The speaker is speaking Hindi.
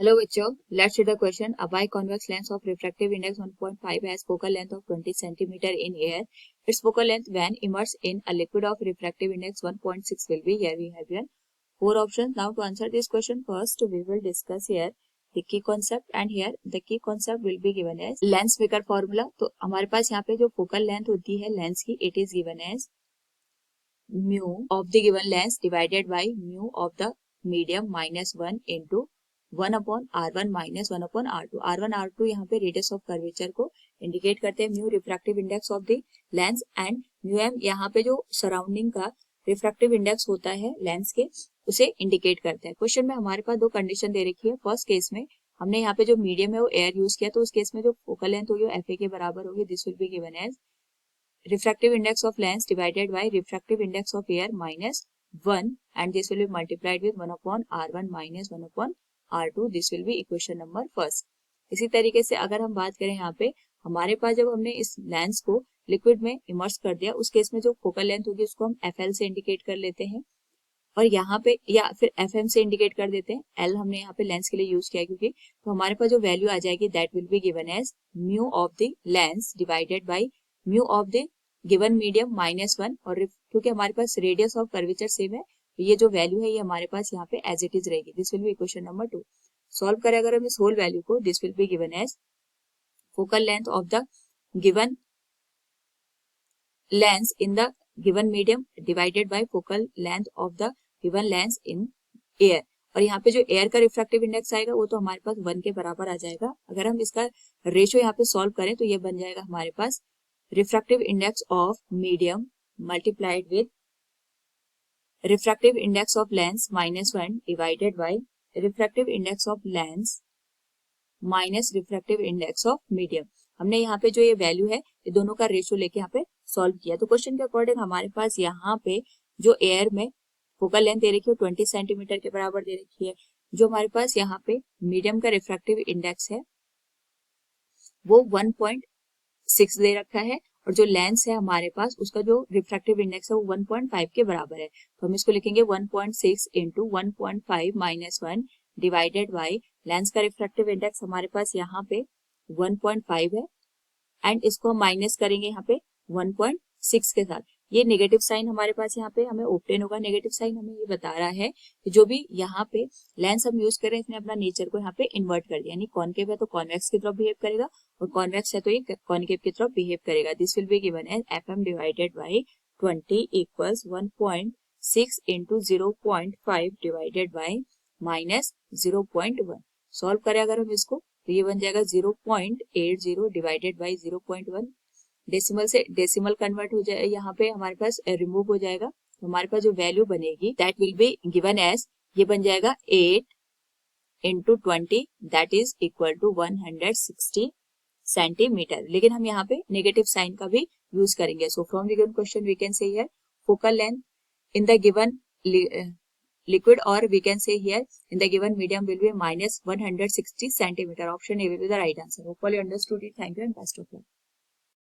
Hello बच्चों, let's see the question. A biconvex lens of refractive index 1.5 has focal length of 20 centimeter in air. Its focal length when immersed in a liquid of refractive index 1.6 will be. Here we have here four options. Now to answer this question, first we will discuss here the key concept, and here the key concept will be given as lens maker formula. तो हमारे पास यहाँ पे जो focal length होती है लेंस की, it is given as mu of the given lens divided by mu of the medium minus 1 into 1 upon R1 minus 1 upon R2. R1 R2 यहाँ पे रेडियस ऑफ कर्वेचर को इंडिकेट करते हैं. Mu refractive index of the lens and mu m यहाँ पे जो सराउंडिंग का रिफ्रैक्टिव इंडेक्स होता है लेंस के उसे इंडिकेट करता है. क्वेश्चन में हमारे पास दो कंडीशन दे रखी है. फर्स्ट केस में हमने यहाँ पे जो मीडियम है वो एयर यूज किया, तो उस केस में जो फोकल लेंथ होगी वो एफ के बराबर होगी. This will be given as refractive index of lens divided by refractive index of air minus 1, and this will be multiplied with 1 upon R1 minus 1 upon R2. This will be equation number first. इसी तरीके से अगर हम बात करें यहाँ पे हमारे पास जब हमने इस लेंस को लिक्विड में इमर्स कर दिया, उस केस में जो फोकल लेंथ होगी उसको हम FL से इंडिकेट कर लेते हैं, और यहाँ पे या फिर FM से इंडिकेट कर देते हैं. L हमने यहाँ पे लेंस के लिए यूज किया क्योंकि, तो हमारे पास जो वैल्यू आ जाएगी that will be given as mu of the lens divided by mu of the given medium minus 1, और क्योंकि हमारे पास रेडियस ऑफ कर्वेचर सेम है तो ये जो वैल्यू है ये हमारे पास यहाँ पे एज इट इज रहेगी. This will be equation number 2. Solve करें अगर हम इस होल वैल्यू को, this will be given as focal length of the given lens in the given medium divided by focal length of the given lens in air. और यहाँ पे जो एयर का रिफ्रैक्टिव इंडेक्स आएगा वो तो हमारे पास 1 के बराबर आ जाएगा. अगर हम इसका रेशियो यहाँ पे सॉल्व करें तो ये बन जाएगा हमारे पास refractive index of medium multiplied with refractive index of lens minus 1 divided by refractive index of lens minus refractive index of medium. हमने यहाँ पे जो ये वैल्यू है ये दोनों का रेशियो लेके यहाँ पे सॉल्व किया. तो क्वेश्चन के अकॉर्डिंग हमारे पास यहाँ पे जो एयर में फोकल लेंथ दे रखी है 20 सेंटीमीटर के बराबर दे रखी है. जो हमारे पास यहाँ पे मीडियम का रिफ्रैक्टिव इंडेक्स है वो 1.6 दे रखा है, और जो लेंस है हमारे पास उसका जो रिफ्रैक्टिव इंडेक्स है वो 1.5 के बराबर है. तो हम इसको लिखेंगे 1.6 into 1.5 minus 1 divided by lens का रिफ्रैक्टिव इंडेक्स हमारे पास यहाँ पे 1.5 है, एंड इसको हम माइनस करेंगे यहाँ पे 1.6 के साथ. ये नेगेटिव साइन हमारे पास यहाँ पे हमें ऑब्टेन होगा. नेगेटिव साइन हमें ये बता रहा है कि जो भी यहाँ पे लेंस हम यूज कर रहे हैं इसने अपना नेचर को यहाँ पे इन्वर्ट कर दिया, यानी कॉनकेव है तो कॉन्वेक्स की तरफ बिहेव करेगा, और कॉन्वेक्स है तो ये कॉनकेव की तरफ बिहेव करेगा. This will be given as FM divided by 20 equals 1.6 into 0.5 divided by minus 0.1. Solve करें अगर हम इसको तो ये बन जाएगा 0.80 डिवाइडेड बाई 0.1. डेसिमल से डेसिमल कन्वर्ट हो जाए, यहाँ पे हमारे पास रिमूव हो जाएगा. तो हमारे पास जो वैल्यू बनेगी that will be given as, ये बन जाएगा 8 into 20 that is equal to 160 centimetre. लेकिन हम यहाँ पे नेगेटिव साइन का भी यूज करेंगे. So from the given question we can say here focal length in the given liquid, or we can say here in the given medium will be minus 160 centimeter. Option A will be the right answer. Hopefully you understood it. Thank you and best of luck.